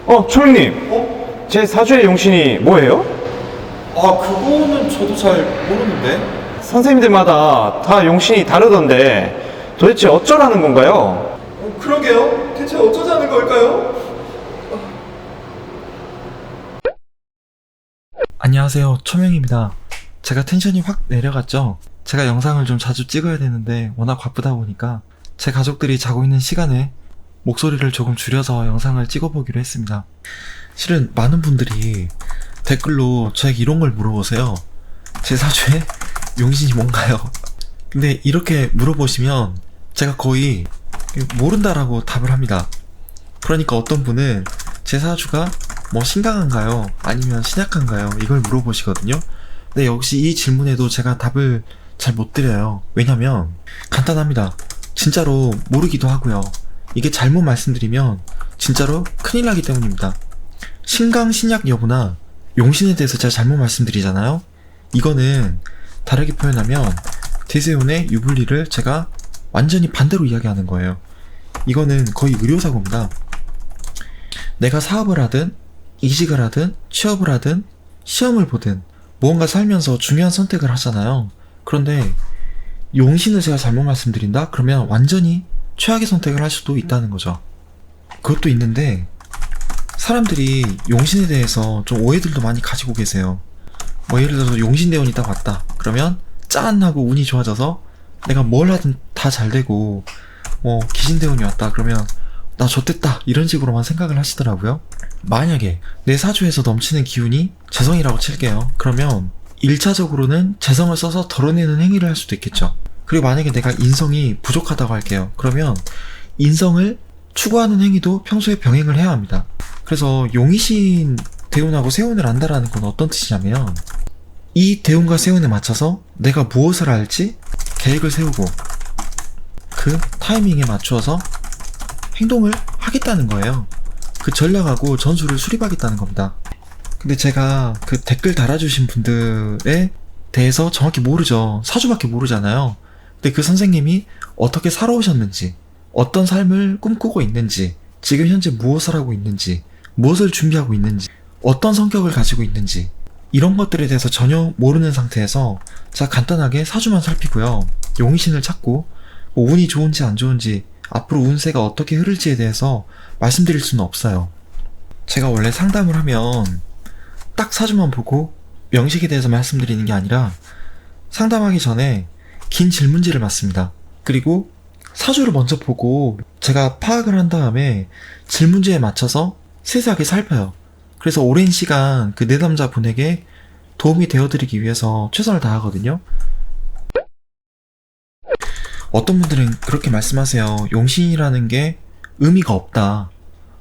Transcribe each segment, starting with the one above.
초롱님. 제 사주의 용신이 뭐예요? 아, 그거는 저도 잘 모르는데. 선생님들마다 다 용신이 다르던데 도대체 어쩌라는 건가요? 그러게요. 대체 어쩌자는 걸까요? 안녕하세요, 초명입니다. 제가 텐션이 확 내려갔죠? 제가 영상을 좀 자주 찍어야 되는데 워낙 바쁘다 보니까 제 가족들이 자고 있는 시간에 목소리를 조금 줄여서 영상을 찍어보기로 했습니다. 실은 많은 분들이 댓글로 저에게 이런 걸 물어보세요. 제 사주에 용신이 뭔가요? 근데 이렇게 물어보시면 제가 거의 모른다라고 답을 합니다. 그러니까 어떤 분은 제 사주가 뭐 신강한가요? 아니면 신약한가요? 이걸 물어보시거든요. 근데 역시 이 질문에도 제가 답을 잘 못 드려요. 왜냐면 간단합니다. 진짜로 모르기도 하고요. 이게 잘못 말씀드리면 진짜로 큰일 나기 때문입니다. 신강, 신약 여부나 용신에 대해서 제가 잘못 말씀드리잖아요. 이거는 다르게 표현하면 대세운의 유불리를 제가 완전히 반대로 이야기하는 거예요. 이거는 거의 의료사고입니다. 내가 사업을 하든 이직을 하든 취업을 하든 시험을 보든 무언가 살면서 중요한 선택을 하잖아요. 그런데 용신을 제가 잘못 말씀드린다? 그러면 완전히 최악의 선택을 할 수도 있다는 거죠. 그것도 있는데 사람들이 용신에 대해서 좀 오해들도 많이 가지고 계세요. 뭐 예를 들어서 용신대운이 딱 왔다 그러면 짠 하고 운이 좋아져서 내가 뭘 하든 다 잘되고, 뭐 기신대운이 왔다 그러면 나 좋댔다 이런 식으로만 생각을 하시더라고요. 만약에 내 사주에서 넘치는 기운이 재성이라고 칠게요. 그러면 1차적으로는 재성을 써서 덜어내는 행위를 할 수도 있겠죠. 그리고 만약에 내가 인성이 부족하다고 할게요. 그러면 인성을 추구하는 행위도 평소에 병행을 해야 합니다. 그래서 용의신 대운하고 세운을 안다라는 건 어떤 뜻이냐면 이 대운과 세운에 맞춰서 내가 무엇을 할지 계획을 세우고 그 타이밍에 맞추어서 행동을 하겠다는 거예요. 그 전략하고 전술을 수립하겠다는 겁니다. 근데 제가 그 댓글 달아주신 분들에 대해서 정확히 모르죠. 사주밖에 모르잖아요. 근데 그 선생님이 어떻게 살아오셨는지, 어떤 삶을 꿈꾸고 있는지, 지금 현재 무엇을 하고 있는지, 무엇을 준비하고 있는지, 어떤 성격을 가지고 있는지 이런 것들에 대해서 전혀 모르는 상태에서 제가 간단하게 사주만 살피고요. 용의신을 찾고 뭐 운이 좋은지 안 좋은지 앞으로 운세가 어떻게 흐를지에 대해서 말씀드릴 수는 없어요. 제가 원래 상담을 하면 딱 사주만 보고 명식에 대해서 말씀드리는 게 아니라 상담하기 전에 긴 질문지를 받습니다. 그리고 사주를 먼저 보고 제가 파악을 한 다음에 질문지에 맞춰서 세세하게 살펴요. 그래서 오랜 시간 그 내담자 분에게 도움이 되어드리기 위해서 최선을 다하거든요. 어떤 분들은 그렇게 말씀하세요. 용신이라는 게 의미가 없다.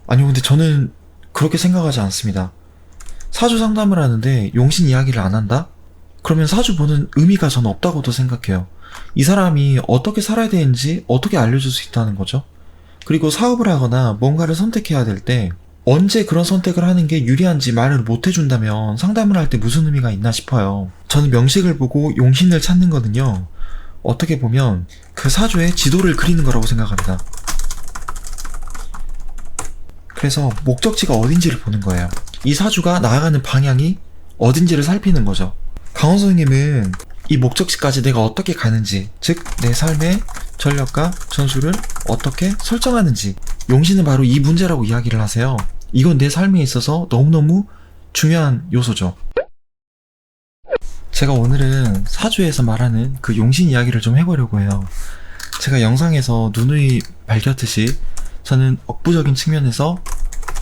아니요, 근데 저는 그렇게 생각하지 않습니다. 사주 상담을 하는데 용신 이야기를 안 한다? 그러면 사주 보는 의미가 저는 없다고도 생각해요. 이 사람이 어떻게 살아야 되는지 어떻게 알려줄 수 있다는 거죠. 그리고 사업을 하거나 뭔가를 선택해야 될 때 언제 그런 선택을 하는 게 유리한지 말을 못 해준다면 상담을 할 때 무슨 의미가 있나 싶어요. 저는 명식을 보고 용신을 찾는 거는요, 어떻게 보면 그 사주의 지도를 그리는 거라고 생각합니다. 그래서 목적지가 어딘지를 보는 거예요. 이 사주가 나아가는 방향이 어딘지를 살피는 거죠. 강원 선생님은 이 목적지까지 내가 어떻게 가는지, 즉 내 삶의 전략과 전술을 어떻게 설정하는지, 용신은 바로 이 문제라고 이야기를 하세요. 이건 내 삶에 있어서 너무너무 중요한 요소죠. 제가 오늘은 사주에서 말하는 그 용신 이야기를 좀 해보려고 해요. 제가 영상에서 누누이 밝혔듯이 저는 억부적인 측면에서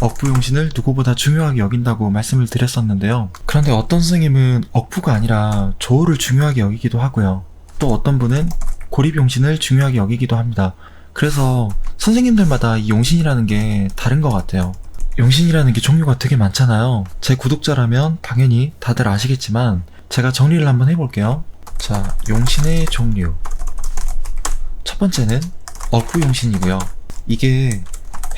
억부용신을 누구보다 중요하게 여긴다고 말씀을 드렸었는데요. 그런데 어떤 선생님은 억부가 아니라 조우를 중요하게 여기기도 하고요. 또 어떤 분은 고립용신을 중요하게 여기기도 합니다. 그래서 선생님들마다 이 용신이라는 게 다른 것 같아요. 용신이라는 게 종류가 되게 많잖아요. 제 구독자라면 당연히 다들 아시겠지만 제가 정리를 한번 해볼게요. 자, 용신의 종류. 첫 번째는 억부용신이고요. 이게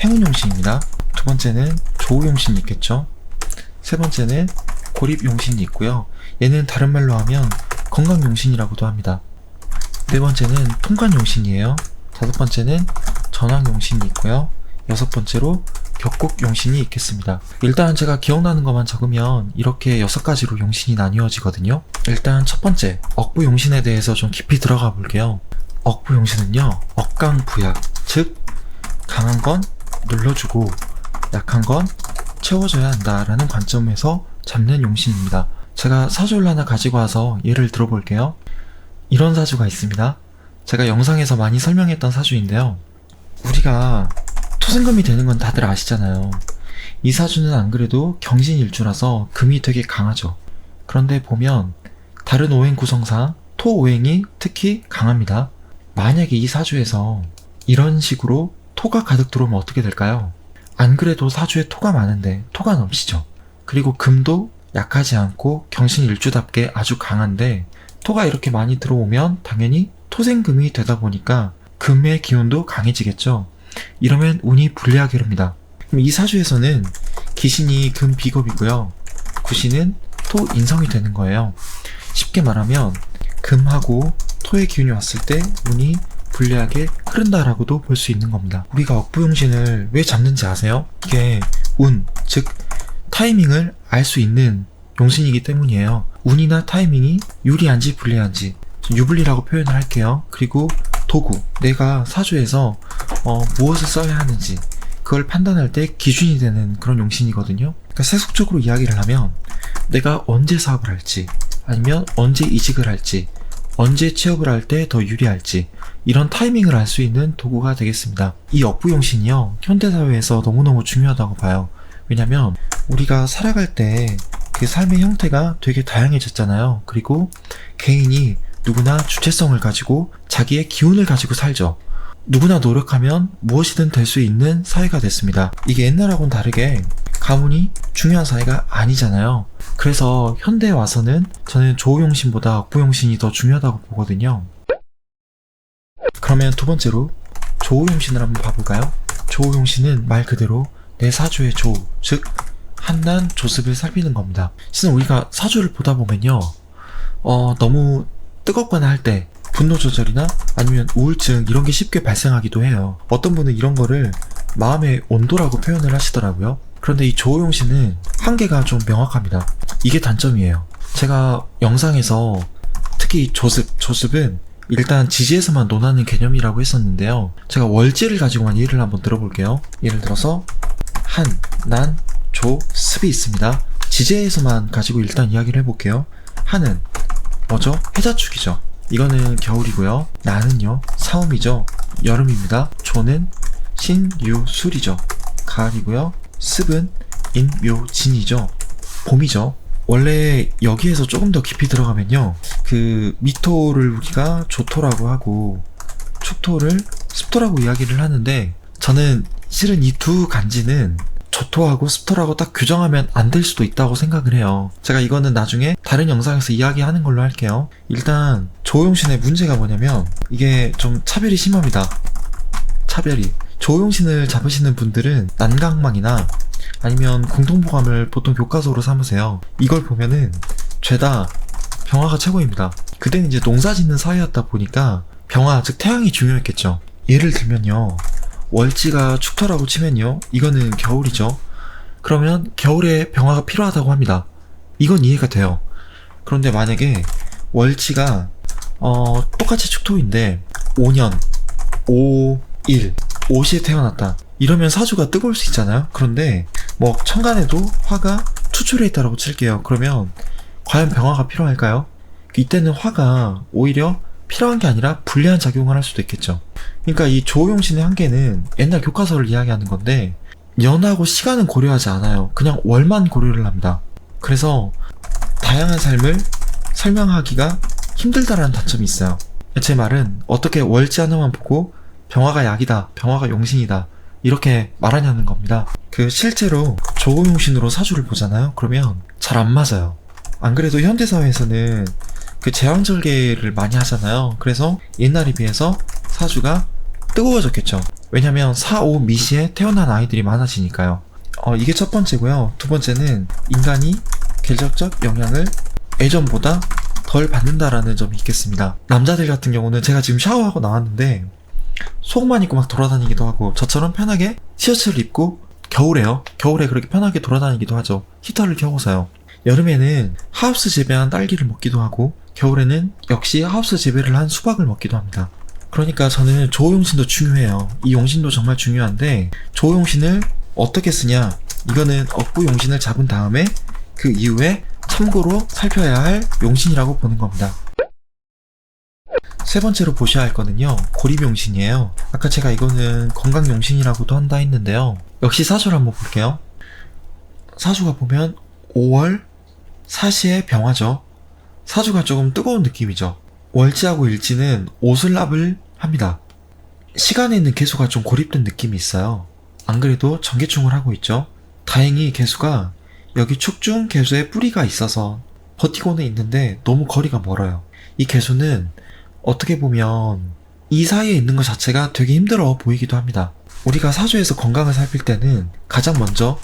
행운용신입니다. 두 번째는 조우용신이 있겠죠. 세 번째는 고립용신이 있고요. 얘는 다른 말로 하면 건강용신이라고도 합니다. 네 번째는 통관용신이에요. 다섯 번째는 전황용신이 있고요. 여섯 번째로 격곡 용신이 있겠습니다. 일단 제가 기억나는 것만 적으면 이렇게 6가지로 용신이 나뉘어지거든요. 일단 첫 번째, 억부 용신에 대해서 좀 깊이 들어가 볼게요. 억부 용신은요, 억강부약, 즉 강한 건 눌러주고 약한 건 채워줘야 한다라는 관점에서 잡는 용신입니다. 제가 사주를 하나 가지고 와서 예를 들어볼게요. 이런 사주가 있습니다. 제가 영상에서 많이 설명했던 사주인데요. 우리가 토생금이 되는 건 다들 아시잖아요. 이 사주는 안 그래도 경신일주라서 금이 되게 강하죠. 그런데 보면 다른 오행 구성상 토 오행이 특히 강합니다. 만약에 이 사주에서 이런 식으로 토가 가득 들어오면 어떻게 될까요? 안 그래도 사주에 토가 많은데 토가 넘치죠. 그리고 금도 약하지 않고 경신일주답게 아주 강한데 토가 이렇게 많이 들어오면 당연히 토생금이 되다 보니까 금의 기운도 강해지겠죠. 이러면 운이 불리하게 됩니다. 그럼 이 사주에서는 기신이 금 비겁이고요. 구신은 토 인성이 되는 거예요. 쉽게 말하면 금하고 토의 기운이 왔을 때 운이 불리하게 흐른다라고도 볼 수 있는 겁니다. 우리가 억부용신을 왜 잡는지 아세요? 이게 운, 즉 타이밍을 알 수 있는 용신이기 때문이에요. 운이나 타이밍이 유리한지 불리한지 유불리라고 표현을 할게요. 그리고 도구, 내가 사주에서 무엇을 써야 하는지 그걸 판단할 때 기준이 되는 그런 용신이거든요. 그러니까 세속적으로 이야기를 하면 내가 언제 사업을 할지 아니면 언제 이직을 할지 언제 취업을 할 때 더 유리할지 이런 타이밍을 알 수 있는 도구가 되겠습니다. 이 억부용신이요, 현대사회에서 너무너무 중요하다고 봐요. 왜냐면 우리가 살아갈 때 그 삶의 형태가 되게 다양해졌잖아요. 그리고 개인이 누구나 주체성을 가지고 자기의 기운을 가지고 살죠. 누구나 노력하면 무엇이든 될 수 있는 사회가 됐습니다. 이게 옛날하고는 다르게 가문이 중요한 사회가 아니잖아요. 그래서 현대에 와서는 저는 조용신보다 억부용신이 더 중요하다고 보거든요. 그러면 두 번째로 조용신을 한번 봐볼까요? 조용신은 말 그대로 내 사주의 조, 즉 한난 조습을 살피는 겁니다. 실은 우리가 사주를 보다 보면요, 너무 뜨겁거나 할 때 분노 조절이나 아니면 우울증 이런 게 쉽게 발생하기도 해요. 어떤 분은 이런 거를 마음의 온도라고 표현을 하시더라고요. 그런데 이 조용신은 한계가 좀 명확합니다. 이게 단점이에요. 제가 영상에서 특히 조습은 일단 지지에서만 논하는 개념이라고 했었는데요. 제가 월지를 가지고만 예를 한번 들어볼게요. 예를 들어서 한, 난, 조, 습이 있습니다. 지지에서만 가지고 일단 이야기를 해볼게요. 한은 뭐죠? 해자축이죠. 이거는 겨울이고요. 나는요, 사음이죠. 여름입니다. 조는 신유술이죠. 가을이고요. 습은 인묘진이죠. 봄이죠. 원래 여기에서 조금 더 깊이 들어가면요, 그 미토를 우리가 조토라고 하고 축토를 습토라고 이야기를 하는데, 저는 실은 이 두 간지는 조토하고 습토라고 딱 규정하면 안 될 수도 있다고 생각을 해요. 제가 이거는 나중에 다른 영상에서 이야기하는 걸로 할게요. 일단 조용신의 문제가 뭐냐면 이게 좀 차별이 심합니다. 차별이. 조용신을 잡으시는 분들은 난강망이나 아니면 공통보감을 보통 교과서로 삼으세요. 이걸 보면은 죄다 병화가 최고입니다. 그때는 이제 농사 짓는 사회였다 보니까 병화, 즉 태양이 중요했겠죠. 예를 들면요, 월지가 축토라고 치면요, 이거는 겨울이죠. 그러면 겨울에 병화가 필요하다고 합니다. 이건 이해가 돼요. 그런데 만약에 월지가 똑같이 축토인데 5년, 5일, 5시에 태어났다, 이러면 사주가 뜨거울 수 있잖아요. 그런데 뭐 천간에도 화가 투출해 있다라고 칠게요. 그러면 과연 병화가 필요할까요? 이때는 화가 오히려 필요한 게 아니라 불리한 작용을 할 수도 있겠죠. 그러니까 이 조용신의 한계는 옛날 교과서를 이야기하는 건데 연하고 시간은 고려하지 않아요. 그냥 월만 고려를 합니다. 그래서 다양한 삶을 설명하기가 힘들다라는 단점이 있어요. 제 말은 어떻게 월지 하나만 보고 병화가 약이다, 병화가 용신이다 이렇게 말하냐는 겁니다. 그 실제로 조용신으로 사주를 보잖아요. 그러면 잘 안 맞아요. 안 그래도 현대사회에서는 그 제왕절개를 많이 하잖아요. 그래서 옛날에 비해서 사주가 뜨거워졌겠죠. 왜냐면 4, 5 미시에 태어난 아이들이 많아지니까요. 이게 첫 번째고요. 두 번째는 인간이 계절적 영향을 예전보다 덜 받는다라는 점이 있겠습니다. 남자들 같은 경우는 제가 지금 샤워하고 나왔는데 속옷만 입고 막 돌아다니기도 하고 저처럼 편하게 티셔츠를 입고 겨울에요. 겨울에 그렇게 편하게 돌아다니기도 하죠. 히터를 켜고서요. 여름에는 하우스 재배한 딸기를 먹기도 하고, 겨울에는 역시 하우스 재배를 한 수박을 먹기도 합니다. 그러니까 저는 조호용신도 중요해요. 이 용신도 정말 중요한데, 조호용신을 어떻게 쓰냐, 이거는 억부용신을 잡은 다음에 그 이후에 참고로 살펴야 할 용신이라고 보는 겁니다. 세 번째로 보셔야 할 거는요, 고립용신이에요. 아까 제가 이거는 건강용신이라고도 한다 했는데요. 역시 사주를 한번 볼게요. 사주가 보면 5월 사시의 병화죠. 사주가 조금 뜨거운 느낌이죠. 월지하고 일지는 오슬랍을 합니다. 시간에 있는 개수가 좀 고립된 느낌이 있어요. 안 그래도 전개충을 하고 있죠. 다행히 개수가 여기 축중 개수에 뿌리가 있어서 버티고는 있는데 너무 거리가 멀어요. 이 개수는 어떻게 보면 이 사이에 있는 것 자체가 되게 힘들어 보이기도 합니다. 우리가 사주에서 건강을 살필 때는 가장 먼저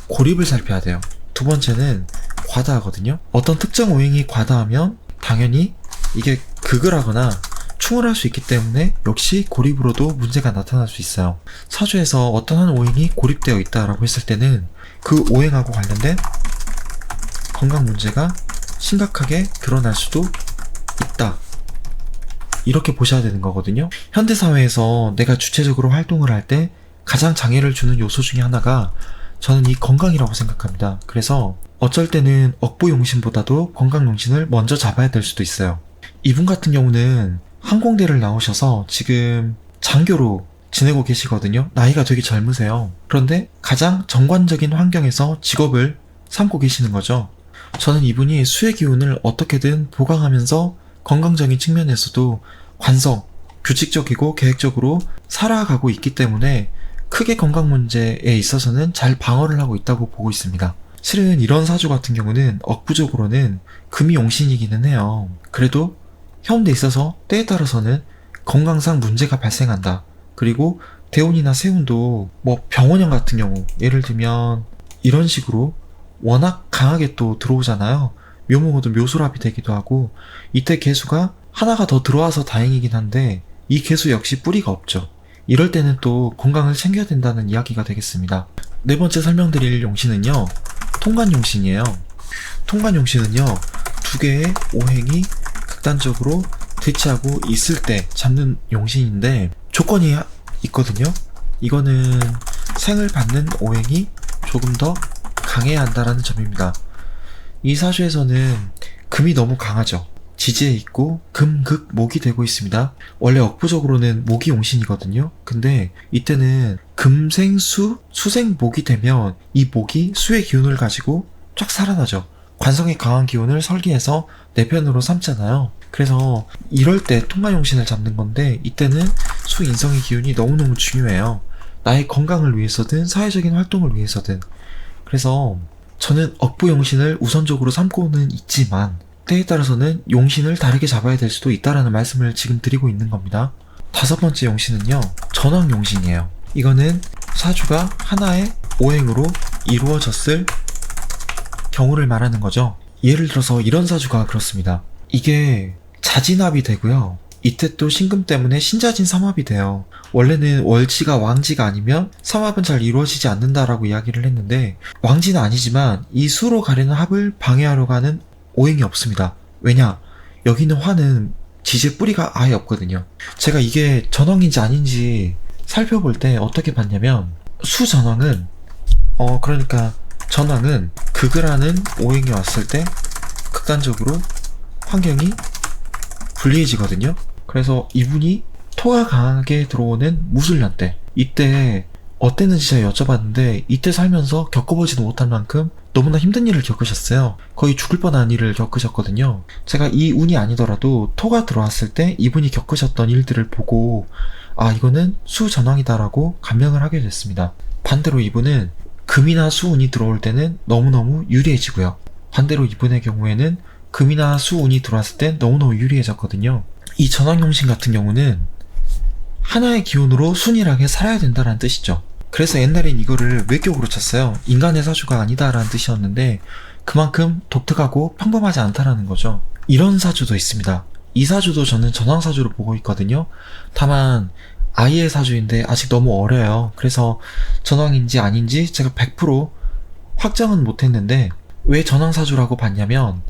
고립을 살펴야 돼요. 두 번째는 과다하거든요. 어떤 특정 오행이 과다하면 당연히 이게 극을 하거나 충을 할 수 있기 때문에 역시 고립으로도 문제가 나타날 수 있어요. 사주에서 어떤 한 오행이 고립되어 있다라고 했을 때는 그 오행하고 관련된 건강 문제가 심각하게 드러날 수도 있다, 이렇게 보셔야 되는 거거든요. 현대사회에서 내가 주체적으로 활동을 할 때 가장 장애를 주는 요소 중에 하나가 저는 이 건강이라고 생각합니다. 그래서 어쩔 때는 억부용신보다도 건강용신을 먼저 잡아야 될 수도 있어요. 이분 같은 경우는 항공대를 나오셔서 지금 장교로 지내고 계시거든요. 나이가 되게 젊으세요. 그런데 가장 정관적인 환경에서 직업을 삼고 계시는 거죠. 저는 이분이 수의 기운을 어떻게든 보강하면서 건강적인 측면에서도 관성, 규칙적이고 계획적으로 살아가고 있기 때문에 크게 건강 문제에 있어서는 잘 방어를 하고 있다고 보고 있습니다. 실은 이런 사주 같은 경우는 억부적으로는 금이 용신이기는 해요. 그래도 현대에 있어서 때에 따라서는 건강상 문제가 발생한다. 그리고 대운이나 세운도 뭐 병원형 같은 경우, 예를 들면 이런 식으로 워낙 강하게 또 들어오잖아요. 묘목어도 묘수랍이 되기도 하고, 이때 개수가 하나가 더 들어와서 다행이긴 한데 이 개수 역시 뿌리가 없죠. 이럴 때는 또 건강을 챙겨야 된다는 이야기가 되겠습니다. 네 번째 설명드릴 용신은요, 통관용신이에요. 통관용신은요, 두 개의 오행이 극단적으로 대치하고 있을 때 잡는 용신인데 조건이 있거든요. 이거는 생을 받는 오행이 조금 더 강해야 한다라는 점입니다. 이 사주에서는 금이 너무 강하죠. 지지에 있고 금, 극, 목이 되고 있습니다. 원래 억부적으로는 목이 용신이거든요. 근데 이때는 금생, 수, 수생, 목이 되면 이 목이 수의 기운을 가지고 쫙 살아나죠. 관성의 강한 기운을 설계해서 내 편으로 삼잖아요. 그래서 이럴 때 통관용신을 잡는 건데, 이때는 수인성의 기운이 너무너무 중요해요. 나의 건강을 위해서든 사회적인 활동을 위해서든. 그래서 저는 억부용신을 우선적으로 삼고는 있지만 때에 따라서는 용신을 다르게 잡아야 될 수도 있다라는 말씀을 지금 드리고 있는 겁니다. 다섯 번째 용신은요, 전황용신이에요. 이거는 사주가 하나의 오행으로 이루어졌을 경우를 말하는 거죠. 예를 들어서 이런 사주가 그렇습니다. 이게 자진합이 되고요, 이때 또 신금 때문에 신자진 삼합이 돼요. 원래는 월지가 왕지가 아니면 삼합은 잘 이루어지지 않는다라고 이야기를 했는데, 왕지는 아니지만 이 수로 가려는 합을 방해하려고 하는 오행이 없습니다. 왜냐? 여기 있는 화는 지지의 뿌리가 아예 없거든요. 제가 이게 전황인지 아닌지 살펴볼 때 어떻게 봤냐면, 수전황은 그러니까 전황은 극을 하는 오행이 왔을 때 극단적으로 환경이 불리해지거든요. 그래서 이분이 토가 강하게 들어오는 무술년 때, 이때 어땠는지 제가 여쭤봤는데 이때 살면서 겪어보지도 못한 만큼 너무나 힘든 일을 겪으셨어요. 거의 죽을 뻔한 일을 겪으셨거든요. 제가 이 운이 아니더라도 토가 들어왔을 때 이분이 겪으셨던 일들을 보고 아, 이거는 수전황이다라고 감명을 하게 됐습니다. 반대로 이분은 금이나 수운이 들어올 때는 너무너무 유리해지고요. 반대로 이분의 경우에는 금이나 수운이 들어왔을 때 너무너무 유리해졌거든요. 이 전황용신 같은 경우는 하나의 기운으로 순일하게 살아야 된다는 뜻이죠. 그래서 옛날엔 이거를 외격으로 쳤어요. 인간의 사주가 아니다라는 뜻이었는데 그만큼 독특하고 평범하지 않다라는 거죠. 이런 사주도 있습니다. 이 사주도 저는 전황사주로 보고 있거든요. 다만 아이의 사주인데 아직 너무 어려요. 그래서 전왕인지 아닌지 제가 100% 확정은 못했는데 왜 전왕사주라고 봤냐면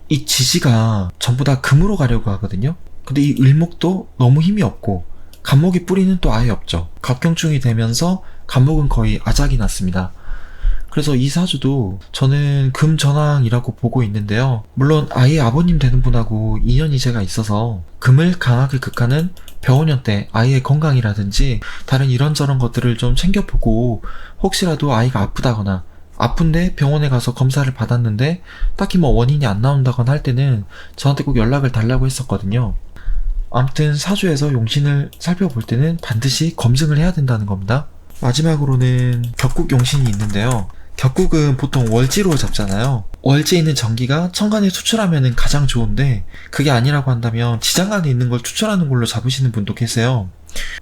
이 지지가 전부 다 금으로 가려고 하거든요. 근데 이 을목도 너무 힘이 없고 간목이 뿌리는 또 아예 없죠. 갑경충이 되면서 간목은 거의 아작이 났습니다. 그래서 이 사주도 저는 금전왕이라고 보고 있는데요. 물론 아이의 아버님 되는 분하고 인연이 제가 있어서 금을 강하게 극하는 병원년 때 아이의 건강이라든지 다른 이런저런 것들을 좀 챙겨보고 혹시라도 아이가 아프다거나 아픈데 병원에 가서 검사를 받았는데 딱히 뭐 원인이 안 나온다거나 할 때는 저한테 꼭 연락을 달라고 했었거든요. 아무튼 사주에서 용신을 살펴볼 때는 반드시 검증을 해야 된다는 겁니다. 마지막으로는 격국 용신이 있는데요. 격국은 보통 월지로 잡잖아요. 월지에 있는 정기가 천간에 투출하면 가장 좋은데 그게 아니라고 한다면 지장간에 있는 걸 투출하는 걸로 잡으시는 분도 계세요.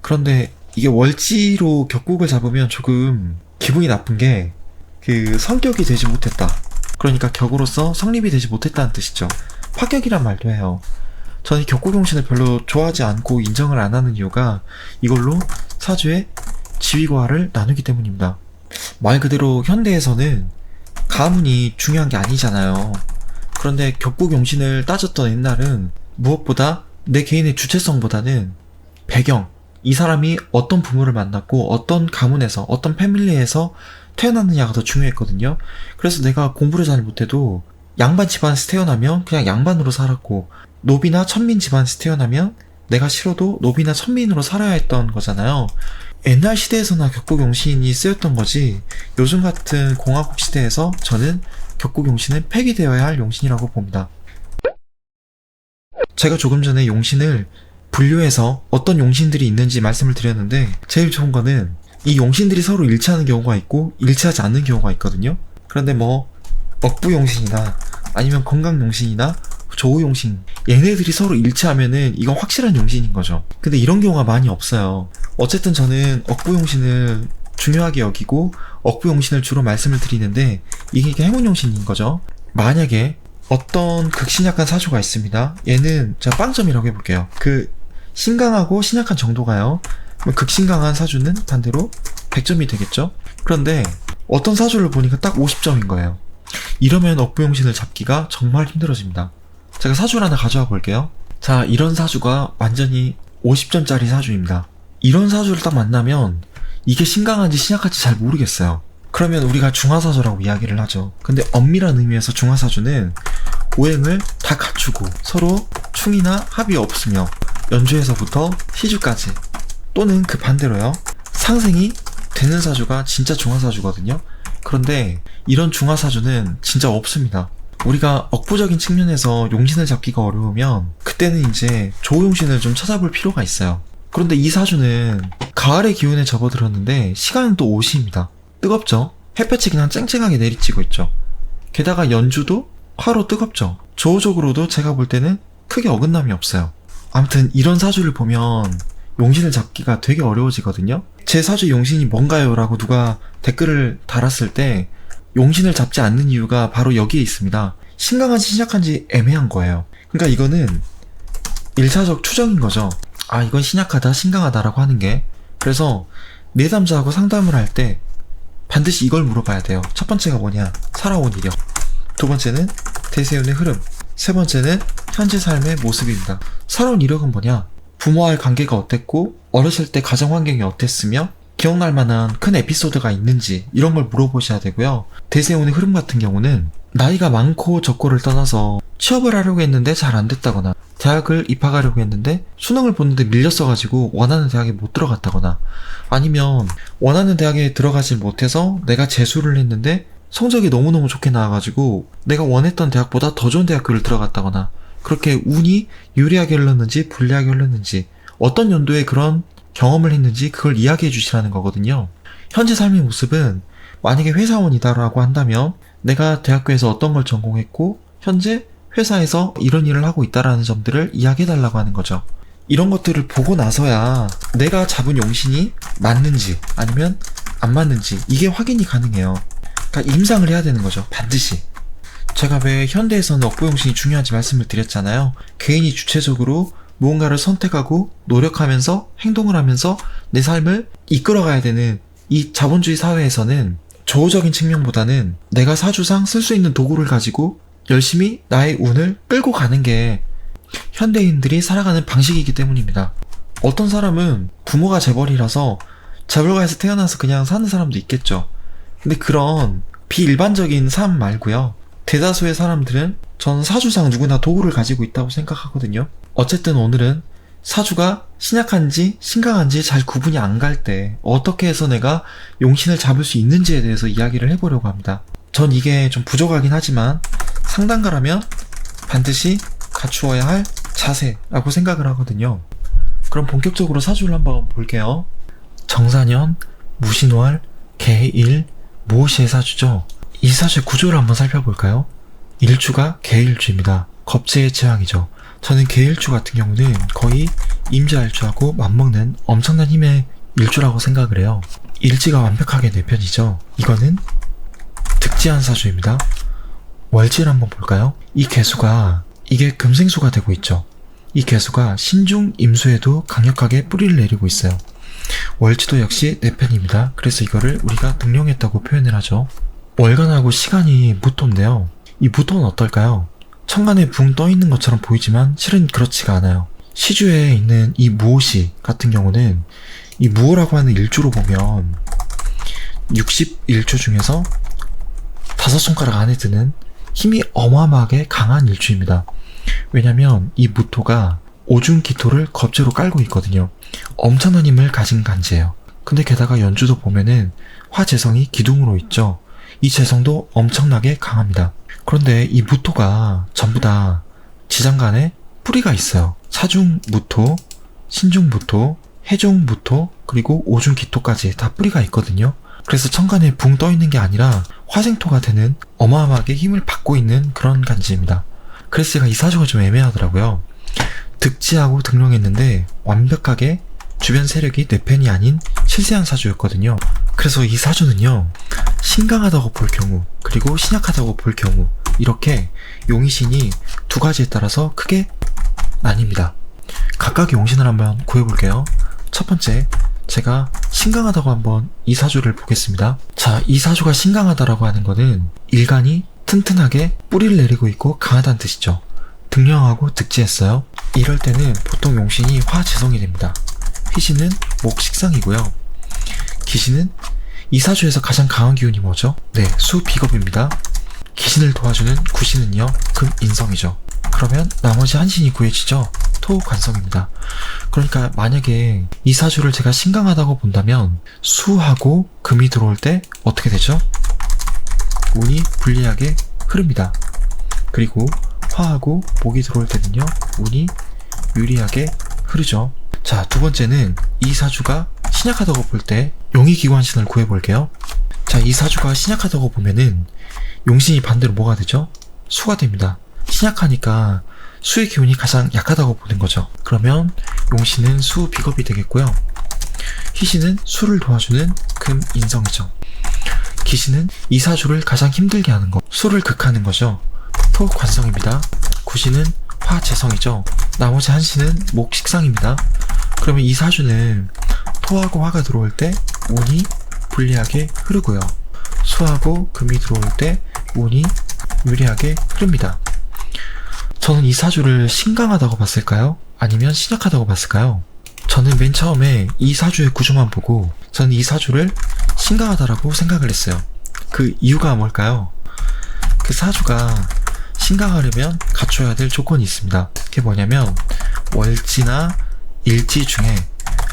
그런데 이게 월지로 격국을 잡으면 조금 기분이 나쁜 게 성격이 되지 못했다. 그러니까 격으로서 성립이 되지 못했다는 뜻이죠. 파격이란 말도 해요. 저는 격국용신을 별로 좋아하지 않고 인정을 안 하는 이유가 이걸로 사주의 지위과를 나누기 때문입니다. 말 그대로 현대에서는 가문이 중요한 게 아니잖아요. 그런데 격국용신을 따졌던 옛날은 무엇보다 내 개인의 주체성보다는 배경, 이 사람이 어떤 부모를 만났고 어떤 가문에서 어떤 패밀리에서 태어났느냐가 더 중요했거든요. 그래서 내가 공부를 잘 못해도 양반 집안에서 태어나면 그냥 양반으로 살았고 노비나 천민 집안에서 태어나면 내가 싫어도 노비나 천민으로 살아야 했던 거잖아요. 옛날 시대에서나 격국용신이 쓰였던 거지 요즘 같은 공화국 시대에서 저는 격국용신은 폐기되어야 할 용신이라고 봅니다. 제가 조금 전에 용신을 분류해서 어떤 용신들이 있는지 말씀을 드렸는데 제일 좋은 거는 이 용신들이 서로 일치하는 경우가 있고 일치하지 않는 경우가 있거든요. 그런데 뭐 억부용신이나 아니면 건강용신이나 조우용신 얘네들이 서로 일치하면은 이건 확실한 용신인 거죠. 근데 이런 경우가 많이 없어요. 어쨌든 저는 억부용신을 중요하게 여기고 억부용신을 주로 말씀을 드리는데 이게 행운용신인 거죠. 만약에 어떤 극신약한 사주가 있습니다. 얘는 제가 빵점이라고 해볼게요. 신강하고 신약한 정도가요. 극신강한 사주는 반대로 100점이 되겠죠. 그런데 어떤 사주를 보니까 딱 50점인 거예요. 이러면 억부용신을 잡기가 정말 힘들어집니다. 제가 사주를 하나 가져와 볼게요. 자, 이런 사주가 완전히 50점짜리 사주입니다. 이런 사주를 딱 만나면 이게 신강한지 신약한지 잘 모르겠어요. 그러면 우리가 중화사주라고 이야기를 하죠. 근데 엄밀한 의미에서 중화사주는 오행을 다 갖추고 서로 충이나 합이 없으며 연주에서부터 시주까지 또는 그 반대로요. 상생이 되는 사주가 진짜 중화사주거든요. 그런데 이런 중화사주는 진짜 없습니다. 우리가 억부적인 측면에서 용신을 잡기가 어려우면 그때는 이제 조용신을 좀 찾아볼 필요가 있어요. 그런데 이 사주는 가을의 기운에 접어들었는데 시간은 또 오시입니다. 뜨겁죠? 햇볕이 그냥 쨍쨍하게 내리치고 있죠. 게다가 연주도 화로 뜨겁죠. 조호적으로도 제가 볼 때는 크게 어긋남이 없어요. 아무튼 이런 사주를 보면 용신을 잡기가 되게 어려워지거든요. 제 사주 용신이 뭔가요? 라고 누가 댓글을 달았을 때 용신을 잡지 않는 이유가 바로 여기에 있습니다. 신강한지 신약한지 애매한 거예요. 그러니까 이거는 1차적 추정인 거죠. 아, 이건 신약하다 신강하다라고 하는 게. 그래서 내담자하고 상담을 할 때 반드시 이걸 물어봐야 돼요. 첫 번째가 뭐냐? 살아온 이력. 두 번째는 대세운의 흐름. 세 번째는 현재 삶의 모습입니다. 살아온 이력은 뭐냐? 부모와의 관계가 어땠고 어렸을 때 가정 환경이 어땠으며 기억날 만한 큰 에피소드가 있는지 이런 걸 물어보셔야 되고요. 대세운의 흐름 같은 경우는 나이가 많고 적고를 떠나서 취업을 하려고 했는데 잘 안 됐다거나 대학을 입학하려고 했는데 수능을 보는데 밀렸어가지고 원하는 대학에 못 들어갔다거나 아니면 원하는 대학에 들어가질 못해서 내가 재수를 했는데 성적이 너무너무 좋게 나와가지고 내가 원했던 대학보다 더 좋은 대학교를 들어갔다거나 그렇게 운이 유리하게 흘렀는지 불리하게 흘렀는지 어떤 연도에 그런 경험을 했는지 그걸 이야기해 주시라는 거거든요. 현재 삶의 모습은 만약에 회사원이다라고 한다면 내가 대학교에서 어떤 걸 전공했고 현재 회사에서 이런 일을 하고 있다라는 점들을 이야기해 달라고 하는 거죠. 이런 것들을 보고 나서야 내가 잡은 용신이 맞는지 아니면 안 맞는지 이게 확인이 가능해요. 그러니까 임상을 해야 되는 거죠. 반드시. 제가 왜 현대에서는 억부용신이 중요한지 말씀을 드렸잖아요. 개인이 주체적으로 무언가를 선택하고 노력하면서 행동을 하면서 내 삶을 이끌어가야 되는 이 자본주의 사회에서는 조호적인 측면보다는 내가 사주상 쓸 수 있는 도구를 가지고 열심히 나의 운을 끌고 가는 게 현대인들이 살아가는 방식이기 때문입니다. 어떤 사람은 부모가 재벌이라서 재벌가에서 태어나서 그냥 사는 사람도 있겠죠. 근데 그런 비일반적인 삶 말고요. 대다수의 사람들은 전 사주상 누구나 도구를 가지고 있다고 생각하거든요. 어쨌든 오늘은 사주가 신약한지 신강한지 잘 구분이 안 갈 때 어떻게 해서 내가 용신을 잡을 수 있는지에 대해서 이야기를 해보려고 합니다. 전 이게 좀 부족하긴 하지만 상담가라면 반드시 갖추어야 할 자세라고 생각을 하거든요. 그럼 본격적으로 사주를 한번 볼게요. 정사년, 무신월, 개일, 모시의 사주죠. 이 사주의 구조를 한번 살펴볼까요? 일주가 개일주입니다. 겁재의 제왕이죠. 저는 개일주 같은 경우는 거의 임자일주하고 맞먹는 엄청난 힘의 일주라고 생각을 해요. 일지가 완벽하게 내 편이죠. 이거는 득지한 사주입니다. 월지를 한번 볼까요? 이 개수가 이게 금생수가 되고 있죠. 이 개수가 신중 임수에도 강력하게 뿌리를 내리고 있어요. 월지도 역시 내 편입니다. 그래서 이거를 우리가 등령했다고 표현을 하죠. 월간하고 시간이 무토인데요. 이 무토는 어떨까요? 천간에 붕 떠있는 것처럼 보이지만 실은 그렇지가 않아요. 시주에 있는 이 무오시 같은 경우는 이 무오라고 하는 일주로 보면 60일주 중에서 5손가락 안에 드는 힘이 어마어마하게 강한 일주입니다. 왜냐면 이 무토가 오중기토를 겁재로 깔고 있거든요. 엄청난 힘을 가진 간지예요. 근데 게다가 연주도 보면은 화재성이 기둥으로 있죠. 이 재성도 엄청나게 강합니다. 그런데 이 무토가 전부 다 지장간에 뿌리가 있어요. 사중무토, 신중무토, 해중무토, 그리고 오중기토까지 다 뿌리가 있거든요. 그래서 천간에 붕 떠있는 게 아니라 화생토가 되는 어마어마하게 힘을 받고 있는 그런 간지입니다. 그래서 제가 이 사주가 좀 애매하더라고요. 득지하고 등령했는데 완벽하게 주변 세력이 내 편이 아닌 실세한 사주였거든요. 그래서 이 사주는요, 신강하다고 볼 경우 그리고 신약하다고 볼 경우 이렇게 용의신이 두 가지에 따라서 크게 나뉩니다. 각각의 용신을 한번 구해볼게요. 첫 번째, 제가 신강하다고 한번 이 사주를 보겠습니다. 자, 이 사주가 신강하다라고 하는 거는 일간이 튼튼하게 뿌리를 내리고 있고 강하다는 뜻이죠. 등령하고 득지했어요. 이럴 때는 보통 용신이 화재성이 됩니다. 희신은 목식상이고요. 기신은 이 사주에서 가장 강한 기운이 뭐죠? 네, 수비겁입니다. 기신을 도와주는 구신은요, 금인성이죠. 그러면 나머지 한 신이 구해지죠? 토관성입니다. 그러니까 만약에 이 사주를 제가 신강하다고 본다면 수하고 금이 들어올 때 어떻게 되죠? 운이 불리하게 흐릅니다. 그리고 화하고 목이 들어올 때는요, 운이 유리하게 흐르죠. 자, 두 번째는 이 사주가 신약하다고 볼 때 용의기관신을 구해볼게요. 자, 이 사주가 신약하다고 보면은 용신이 반대로 뭐가 되죠? 수가 됩니다. 신약하니까 수의 기운이 가장 약하다고 보는 거죠. 그러면 용신은 수 비겁이 되겠고요. 희신은 수를 도와주는 금인성이죠. 기신은 이 사주를 가장 힘들게 하는 거, 수를 극하는 거죠. 토관성입니다. 구신은 화재성이죠. 나머지 한 신은 목식상입니다. 그러면 이 사주는 토하고 화가 들어올 때 운이 불리하게 흐르고요. 수하고 금이 들어올 때 운이 유리하게 흐릅니다. 저는 이 사주를 신강하다고 봤을까요? 아니면 신약하다고 봤을까요? 저는 맨 처음에 이 사주의 구조만 보고 저는 이 사주를 신강하다라고 생각을 했어요. 그 이유가 뭘까요? 그 사주가 신강하려면 갖춰야 될 조건이 있습니다. 그게 뭐냐면 월지나 일지 중에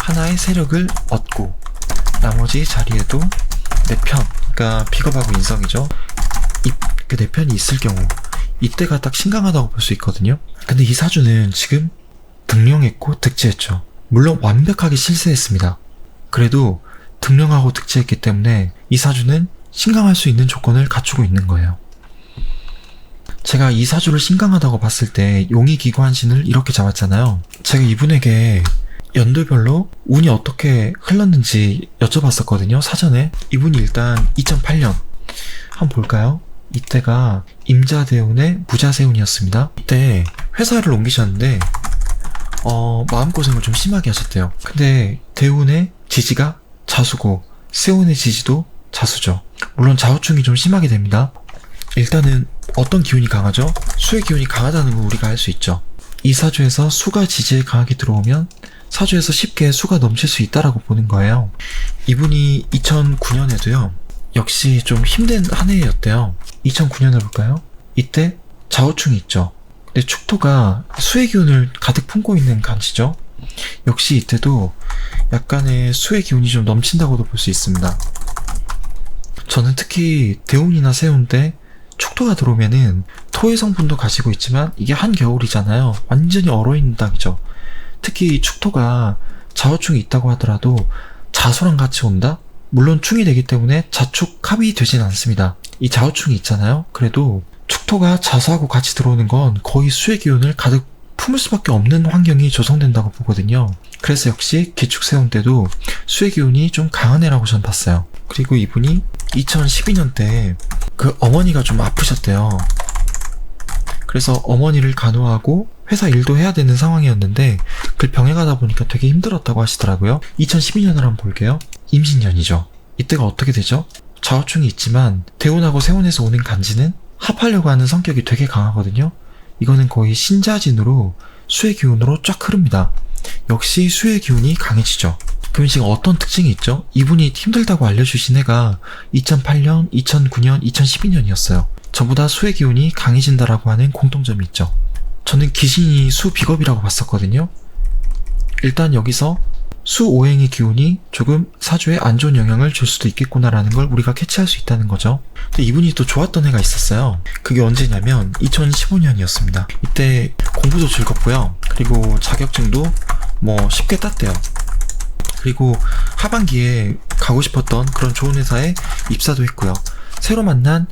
하나의 세력을 얻고 나머지 자리에도 내 편, 그러니까 비겁하고 인성이죠. 그 내 편이 있을 경우 이때가 딱 신강하다고 볼 수 있거든요. 근데 이 사주는 지금 등령했고 득지했죠. 물론 완벽하게 실세했습니다. 그래도 등령하고 득지했기 때문에 이 사주는 신강할 수 있는 조건을 갖추고 있는 거예요. 제가 이 사주를 신강하다고 봤을 때 용의기관신을 이렇게 잡았잖아요. 제가 이분에게 연도별로 운이 어떻게 흘렀는지 여쭤봤었거든요, 사전에. 이분이 일단 2008년 한번 볼까요? 이때가 임자대운의 무자세운이었습니다. 이때 회사를 옮기셨는데 마음고생을 좀 심하게 하셨대요. 근데 대운의 지지가 자수고 세운의 지지도 자수죠. 물론 자우충이 좀 심하게 됩니다. 일단은 어떤 기운이 강하죠? 수의 기운이 강하다는 걸 우리가 알 수 있죠. 이 사주에서 수가 지지에 강하게 들어오면 사주에서 쉽게 수가 넘칠 수 있다라고 보는 거예요. 이분이 2009년에도요. 역시 좀 힘든 한 해였대요. 2009년을 볼까요? 이때 자우충이 있죠. 근데 축토가 수의 기운을 가득 품고 있는 간지죠. 역시 이때도 약간의 수의 기운이 좀 넘친다고도 볼 수 있습니다. 저는 특히 대운이나 세운 때 축토가 들어오면은 토의 성분도 가지고 있지만 이게 한겨울이잖아요. 완전히 얼어있는 땅이죠. 특히 축토가 자우충이 있다고 하더라도 자수랑 같이 온다? 물론 충이 되기 때문에 자축합이 되진 않습니다. 이 자우충이 있잖아요. 그래도 축토가 자수하고 같이 들어오는 건 거의 수의 기운을 가득 품을 수밖에 없는 환경이 조성된다고 보거든요. 그래서 역시 기축 세운 때도 수의 기운이 좀 강한 애라고 전 봤어요. 그리고 이분이 2012년 때 그 어머니가 좀 아프셨대요. 그래서 어머니를 간호하고 회사 일도 해야 되는 상황이었는데 그 병에 가다 보니까 되게 힘들었다고 하시더라고요. 2012년을 한번 볼게요. 임신년이죠. 이때가 어떻게 되죠? 자우충이 있지만 대운하고 세운에서 오는 간지는 합하려고 하는 성격이 되게 강하거든요. 이거는 거의 신자진으로 수의 기운으로 쫙 흐릅니다. 역시 수의 기운이 강해지죠. 그럼 지금 어떤 특징이 있죠? 이분이 힘들다고 알려주신 해가 2008년, 2009년, 2012년이었어요. 전부 다 수의 기운이 강해진다라고 하는 공통점이 있죠. 저는 기신이 수 비겁이라고 봤었거든요. 일단 여기서 수 오행의 기운이 조금 사주에 안 좋은 영향을 줄 수도 있겠구나라는 걸 우리가 캐치할 수 있다는 거죠. 근데 이분이 또 좋았던 해가 있었어요. 그게 언제냐면 2015년이었습니다. 이때 공부도 즐겁고요. 그리고 자격증도 쉽게 땄대요. 그리고 하반기에 가고 싶었던 그런 좋은 회사에 입사도 했고요. 새로 만난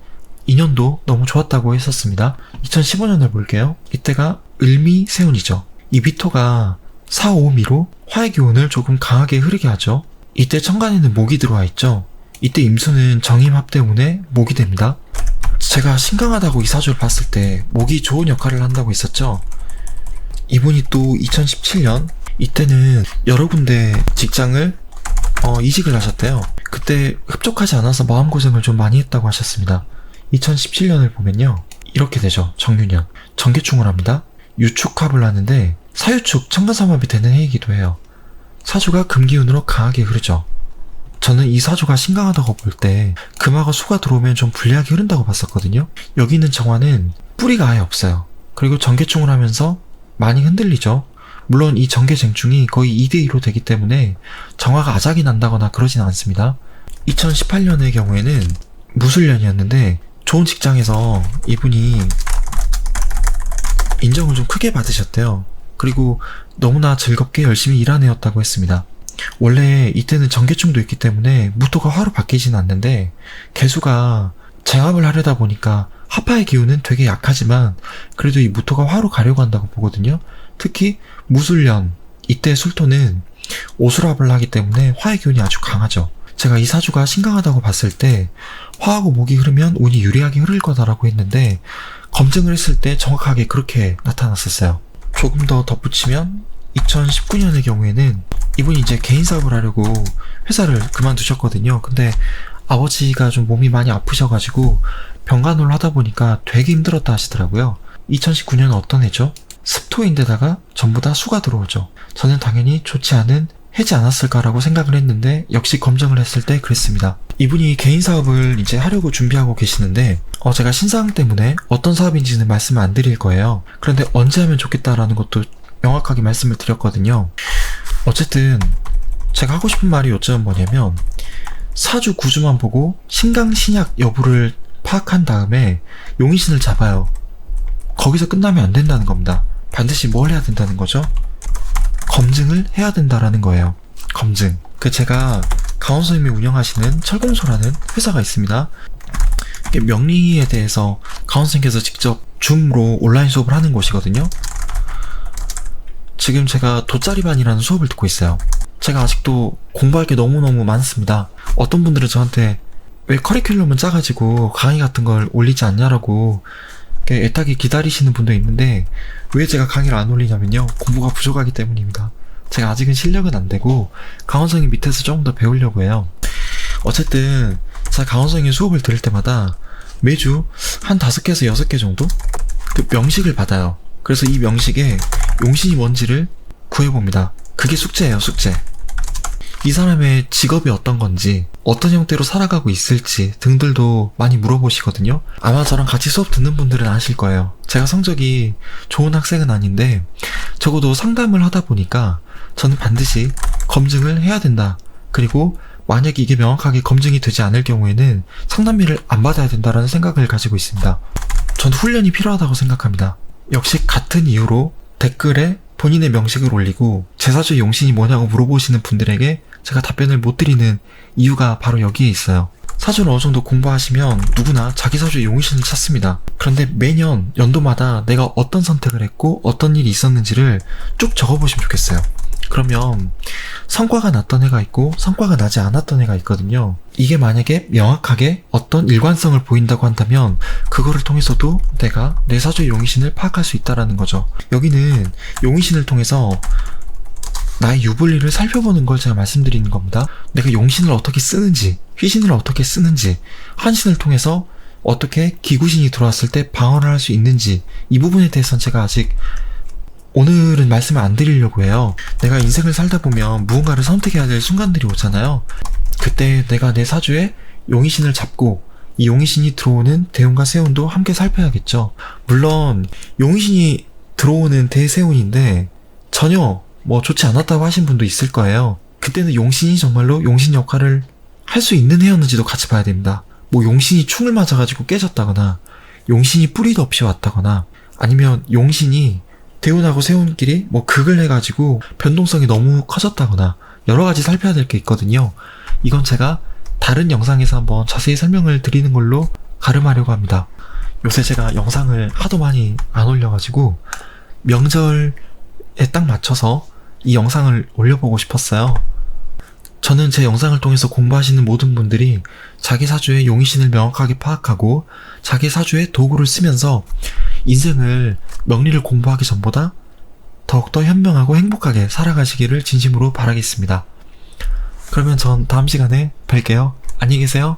인연도 너무 좋았다고 했었습니다. 2015년을 볼게요. 이때가 을미세운이죠. 이 미토가 4, 5, 미로 화의 기운을 조금 강하게 흐르게 하죠. 이때 천간에는 목이 들어와 있죠. 이때 임수는 정임합 때문에 목이 됩니다. 제가 신강하다고 이 사주를 봤을 때 목이 좋은 역할을 한다고 했었죠. 이분이 또 2017년 이때는 여러 군데 직장을 이직을 하셨대요. 그때 흡족하지 않아서 마음고생을 좀 많이 했다고 하셨습니다. 2017년을 보면요. 이렇게 되죠. 정유년. 정계충을 합니다. 유축합을 하는데 사유축 천간삼합이 되는 해이기도 해요. 사주가 금기운으로 강하게 흐르죠. 저는 이 사주가 신강하다고 볼 때 금화가 수가 들어오면 좀 불리하게 흐른다고 봤었거든요. 여기 있는 정화는 뿌리가 아예 없어요. 그리고 정계충을 하면서 많이 흔들리죠. 물론 이 정계쟁충이 거의 2대2로 되기 때문에 정화가 아작이 난다거나 그러진 않습니다. 2018년의 경우에는 무술년이었는데 좋은 직장에서 이분이 인정을 좀 크게 받으셨대요. 그리고 너무나 즐겁게 열심히 일한 애였다고 했습니다. 원래 이때는 정계충도 있기 때문에 무토가 화로 바뀌진 않는데 개수가 쟁합을 하려다 보니까 합화의 기운은 되게 약하지만 그래도 이 무토가 화로 가려고 한다고 보거든요. 특히 무술년 이때 술토는 오술합을 하기 때문에 화의 기운이 아주 강하죠. 제가 이 사주가 신강하다고 봤을 때 화하고 목이 흐르면 운이 유리하게 흐를 거다라고 했는데 검증을 했을 때 정확하게 그렇게 나타났었어요. 조금 더 덧붙이면 2019년의 경우에는 이분이 이제 개인 사업을 하려고 회사를 그만두셨거든요. 근데 아버지가 좀 몸이 많이 아프셔가지고 병간호를 하다 보니까 되게 힘들었다 하시더라고요. 2019년은 어떤 해죠? 습토인데다가 전부 다 수가 들어오죠. 저는 당연히 좋지 않은 해지 않았을까라고 생각을 했는데 역시 검증을 했을 때 그랬습니다. 이분이 개인 사업을 이제 하려고 준비하고 계시는데 제가 신상 때문에 어떤 사업인지는 말씀을 안 드릴 거예요. 그런데 언제 하면 좋겠다라는 것도 명확하게 말씀을 드렸거든요. 어쨌든 제가 하고 싶은 말이 요점은 뭐냐면 사주 구주만 보고 신강 신약 여부를 파악한 다음에 용의신을 잡아요. 거기서 끝나면 안 된다는 겁니다. 반드시 뭘 해야 된다는 거죠? 검증을 해야 된다라는 거예요. 검증. 제가 강원 선생님이 운영하시는 철공소라는 회사가 있습니다. 명리에 대해서 강원 선생님께서 직접 줌으로 온라인 수업을 하는 곳이거든요. 지금 제가 돗자리반이라는 수업을 듣고 있어요. 제가 아직도 공부할 게 너무너무 많습니다. 어떤 분들은 저한테 왜 커리큘럼은 짜가지고 강의 같은 걸 올리지 않냐라고 애타게 기다리시는 분도 있는데 왜 제가 강의를 안 올리냐면요, 공부가 부족하기 때문입니다. 제가 아직은 실력은 안 되고 강원성이 밑에서 조금 더 배우려고 해요. 어쨌든 제가 강원성이 수업을 들을 때마다 매주 한 5개에서 6개 정도 그 명식을 받아요. 그래서 이 명식에 용신이 뭔지를 구해봅니다. 그게 숙제예요, 숙제. 이 사람의 직업이 어떤 건지, 어떤 형태로 살아가고 있을지 등들도 많이 물어보시거든요. 아마 저랑 같이 수업 듣는 분들은 아실 거예요. 제가 성적이 좋은 학생은 아닌데 적어도 상담을 하다 보니까 저는 반드시 검증을 해야 된다. 그리고 만약에 이게 명확하게 검증이 되지 않을 경우에는 상담비를 안 받아야 된다는 생각을 가지고 있습니다. 전 훈련이 필요하다고 생각합니다. 역시 같은 이유로 댓글에 본인의 명식을 올리고 제 사주의 용신이 뭐냐고 물어보시는 분들에게 제가 답변을 못 드리는 이유가 바로 여기에 있어요. 사주를 어느 정도 공부하시면 누구나 자기 사주의 용신을 찾습니다. 그런데 매년 연도마다 내가 어떤 선택을 했고 어떤 일이 있었는지를 쭉 적어보시면 좋겠어요. 그러면 성과가 났던 해가 있고 성과가 나지 않았던 해가 있거든요. 이게 만약에 명확하게 어떤 일관성을 보인다고 한다면 그거를 통해서도 내가 내 사주의 용신을 파악할 수 있다는 거죠. 여기는 용신을 통해서 나의 유불리를 살펴보는 걸 제가 말씀드리는 겁니다. 내가 용신을 어떻게 쓰는지, 휘신을 어떻게 쓰는지, 한신을 통해서 어떻게 기구신이 들어왔을 때 방어를 할 수 있는지, 이 부분에 대해서는 제가 아직 오늘은 말씀을 안 드리려고 해요. 내가 인생을 살다 보면 무언가를 선택해야 될 순간들이 오잖아요. 그때 내가 내 사주에 용의신을 잡고 이 용의신이 들어오는 대운과 세운도 함께 살펴야겠죠. 물론 용의신이 들어오는 대세운인데 전혀 좋지 않았다고 하신 분도 있을 거예요. 그때는 용신이 정말로 용신 역할을 할 수 있는 해였는지도 같이 봐야 됩니다. 용신이 충을 맞아가지고 깨졌다거나 용신이 뿌리도 없이 왔다거나 아니면 용신이 대운하고 세운끼리 극을 해가지고 변동성이 너무 커졌다거나 여러가지 살펴야 될 게 있거든요. 이건 제가 다른 영상에서 한번 자세히 설명을 드리는 걸로 가름하려고 합니다. 요새 제가 영상을 하도 많이 안 올려가지고 명절에 딱 맞춰서 이 영상을 올려보고 싶었어요. 저는 제 영상을 통해서 공부하시는 모든 분들이 자기 사주의 용의신을 명확하게 파악하고 자기 사주의 도구를 쓰면서 인생을 명리를 공부하기 전보다 더욱더 현명하고 행복하게 살아가시기를 진심으로 바라겠습니다. 그러면 전 다음 시간에 뵐게요. 안녕히 계세요.